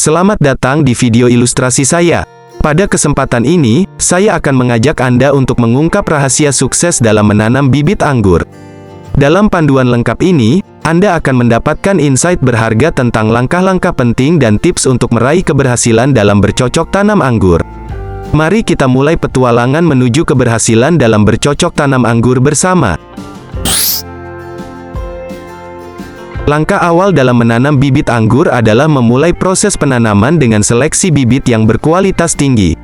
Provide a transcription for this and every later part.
Selamat datang di video ilustrasi saya. Pada kesempatan ini, saya akan mengajak Anda untuk mengungkap rahasia sukses dalam menanam bibit anggur. Dalam panduan lengkap ini, Anda akan mendapatkan insight berharga tentang langkah-langkah penting dan tips untuk meraih keberhasilan dalam bercocok tanam anggur. Mari kita mulai petualangan menuju keberhasilan dalam bercocok tanam anggur bersama. Langkah awal dalam menanam bibit anggur adalah memulai proses penanaman dengan seleksi bibit yang berkualitas tinggi.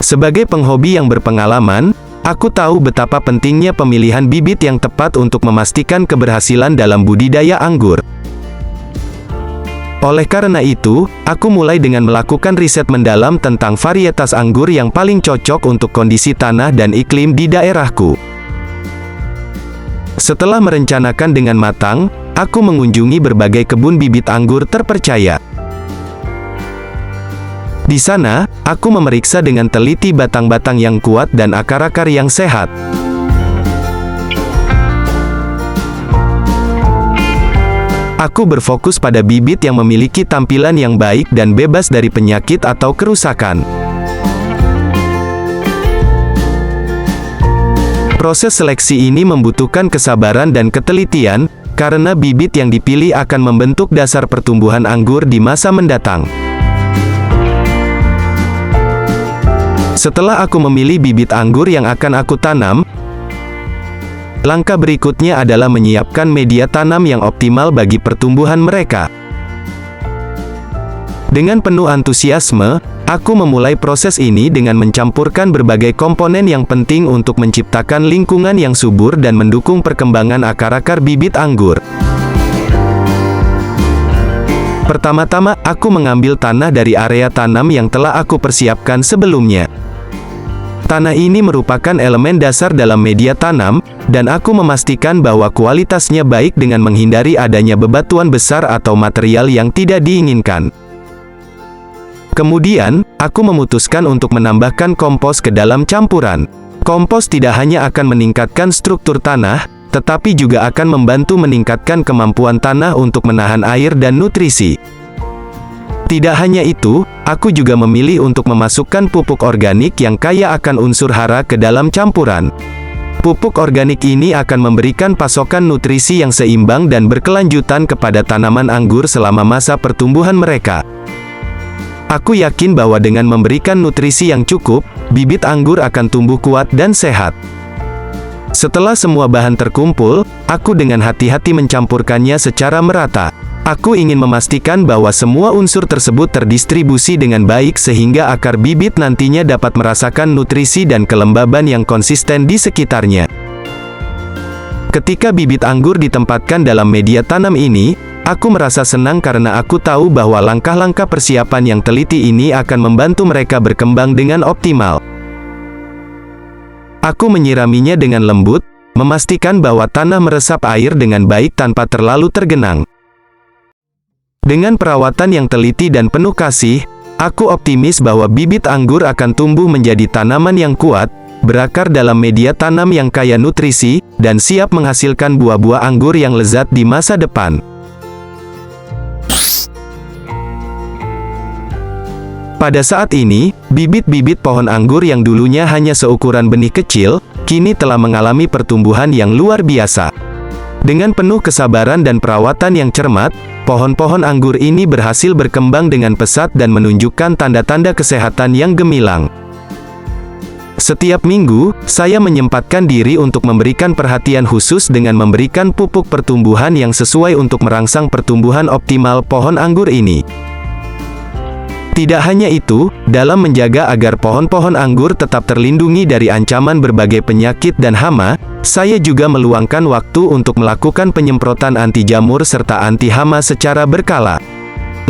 Sebagai penghobi yang berpengalaman, aku tahu betapa pentingnya pemilihan bibit yang tepat untuk memastikan keberhasilan dalam budidaya anggur. Oleh karena itu, aku mulai dengan melakukan riset mendalam tentang varietas anggur yang paling cocok untuk kondisi tanah dan iklim di daerahku. Setelah merencanakan dengan matang, aku mengunjungi berbagai kebun bibit anggur terpercaya. Di sana, aku memeriksa dengan teliti batang-batang yang kuat dan akar-akar yang sehat. Aku berfokus pada bibit yang memiliki tampilan yang baik dan bebas dari penyakit atau kerusakan. Proses seleksi ini membutuhkan kesabaran dan ketelitian, karena bibit yang dipilih akan membentuk dasar pertumbuhan anggur di masa mendatang. Setelah aku memilih bibit anggur yang akan aku tanam, langkah berikutnya adalah menyiapkan media tanam yang optimal bagi pertumbuhan mereka. Dengan penuh antusiasme, aku memulai proses ini dengan mencampurkan berbagai komponen yang penting untuk menciptakan lingkungan yang subur dan mendukung perkembangan akar-akar bibit anggur. Pertama-tama, aku mengambil tanah dari area tanam yang telah aku persiapkan sebelumnya. Tanah ini merupakan elemen dasar dalam media tanam, dan aku memastikan bahwa kualitasnya baik dengan menghindari adanya bebatuan besar atau material yang tidak diinginkan. Kemudian, aku memutuskan untuk menambahkan kompos ke dalam campuran. Kompos tidak hanya akan meningkatkan struktur tanah, tetapi juga akan membantu meningkatkan kemampuan tanah untuk menahan air dan nutrisi. Tidak hanya itu, aku juga memilih untuk memasukkan pupuk organik yang kaya akan unsur hara ke dalam campuran. Pupuk organik ini akan memberikan pasokan nutrisi yang seimbang dan berkelanjutan kepada tanaman anggur selama masa pertumbuhan mereka. Aku yakin bahwa dengan memberikan nutrisi yang cukup, bibit anggur akan tumbuh kuat dan sehat. Setelah semua bahan terkumpul, aku dengan hati-hati mencampurkannya secara merata. Aku ingin memastikan bahwa semua unsur tersebut terdistribusi dengan baik sehingga akar bibit nantinya dapat merasakan nutrisi dan kelembaban yang konsisten di sekitarnya. Ketika bibit anggur ditempatkan dalam media tanam ini, aku merasa senang karena aku tahu bahwa langkah-langkah persiapan yang teliti ini akan membantu mereka berkembang dengan optimal. Aku menyiraminya dengan lembut, memastikan bahwa tanah meresap air dengan baik tanpa terlalu tergenang. Dengan perawatan yang teliti dan penuh kasih, aku optimis bahwa bibit anggur akan tumbuh menjadi tanaman yang kuat, berakar dalam media tanam yang kaya nutrisi, dan siap menghasilkan buah-buah anggur yang lezat di masa depan. Pada saat ini, bibit-bibit pohon anggur yang dulunya hanya seukuran benih kecil, kini telah mengalami pertumbuhan yang luar biasa. Dengan penuh kesabaran dan perawatan yang cermat, pohon-pohon anggur ini berhasil berkembang dengan pesat dan menunjukkan tanda-tanda kesehatan yang gemilang. Setiap minggu, saya menyempatkan diri untuk memberikan perhatian khusus dengan memberikan pupuk pertumbuhan yang sesuai untuk merangsang pertumbuhan optimal pohon anggur ini. Tidak hanya itu, dalam menjaga agar pohon-pohon anggur tetap terlindungi dari ancaman berbagai penyakit dan hama, saya juga meluangkan waktu untuk melakukan penyemprotan anti jamur serta anti hama secara berkala.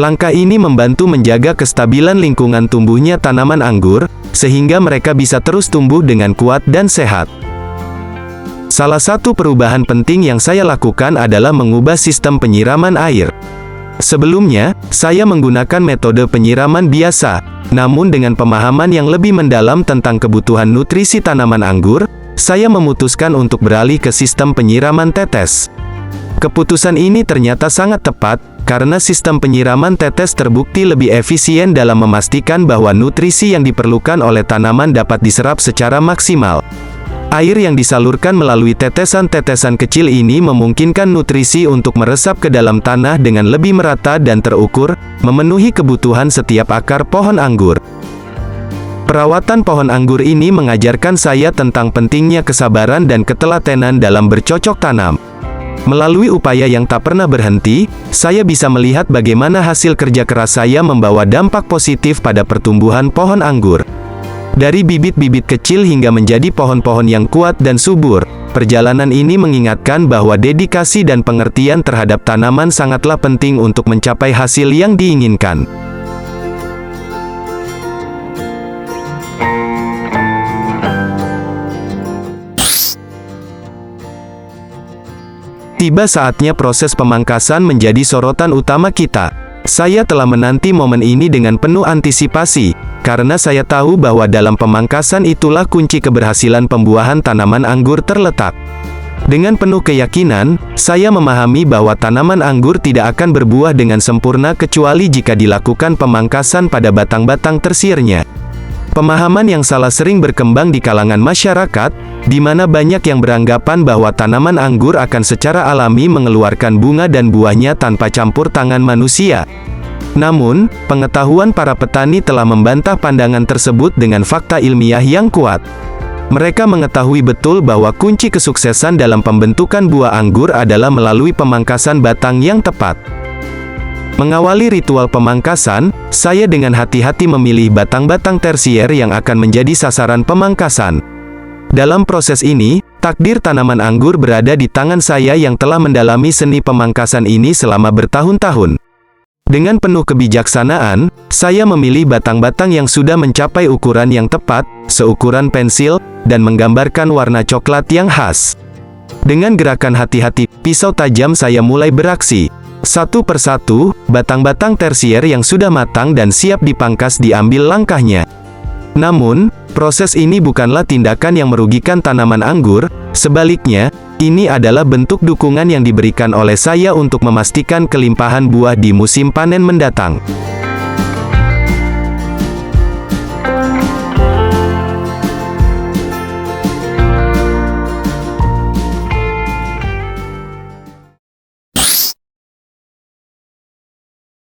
Langkah ini membantu menjaga kestabilan lingkungan tumbuhnya tanaman anggur, sehingga mereka bisa terus tumbuh dengan kuat dan sehat. Salah satu perubahan penting yang saya lakukan adalah mengubah sistem penyiraman air. Sebelumnya, saya menggunakan metode penyiraman biasa, namun dengan pemahaman yang lebih mendalam tentang kebutuhan nutrisi tanaman anggur, saya memutuskan untuk beralih ke sistem penyiraman tetes. Keputusan ini ternyata sangat tepat, karena sistem penyiraman tetes terbukti lebih efisien dalam memastikan bahwa nutrisi yang diperlukan oleh tanaman dapat diserap secara maksimal. Air yang disalurkan melalui tetesan-tetesan kecil ini memungkinkan nutrisi untuk meresap ke dalam tanah dengan lebih merata dan terukur, memenuhi kebutuhan setiap akar pohon anggur. Perawatan pohon anggur ini mengajarkan saya tentang pentingnya kesabaran dan ketelatenan dalam bercocok tanam. Melalui upaya yang tak pernah berhenti, saya bisa melihat bagaimana hasil kerja keras saya membawa dampak positif pada pertumbuhan pohon anggur. Dari bibit-bibit kecil hingga menjadi pohon-pohon yang kuat dan subur, perjalanan ini mengingatkan bahwa dedikasi dan pengertian terhadap tanaman sangatlah penting untuk mencapai hasil yang diinginkan. Tiba saatnya proses pemangkasan menjadi sorotan utama kita. Saya telah menanti momen ini dengan penuh antisipasi, karena saya tahu bahwa dalam pemangkasan itulah kunci keberhasilan pembuahan tanaman anggur terletak. Dengan penuh keyakinan, saya memahami bahwa tanaman anggur tidak akan berbuah dengan sempurna kecuali jika dilakukan pemangkasan pada batang-batang tersiernya. Pemahaman yang salah sering berkembang di kalangan masyarakat, di mana banyak yang beranggapan bahwa tanaman anggur akan secara alami mengeluarkan bunga dan buahnya tanpa campur tangan manusia. Namun, pengetahuan para petani telah membantah pandangan tersebut dengan fakta ilmiah yang kuat. Mereka mengetahui betul bahwa kunci kesuksesan dalam pembentukan buah anggur adalah melalui pemangkasan batang yang tepat. Mengawali ritual pemangkasan, saya dengan hati-hati memilih batang-batang tersier yang akan menjadi sasaran pemangkasan. Dalam proses ini, takdir tanaman anggur berada di tangan saya yang telah mendalami seni pemangkasan ini selama bertahun-tahun. Dengan penuh kebijaksanaan, saya memilih batang-batang yang sudah mencapai ukuran yang tepat, seukuran pensil, dan menggambarkan warna coklat yang khas. Dengan gerakan hati-hati, pisau tajam saya mulai beraksi. Satu persatu, batang-batang tersier yang sudah matang dan siap dipangkas diambil langkahnya. Namun, proses ini bukanlah tindakan yang merugikan tanaman anggur, sebaliknya, ini adalah bentuk dukungan yang diberikan oleh saya untuk memastikan kelimpahan buah di musim panen mendatang.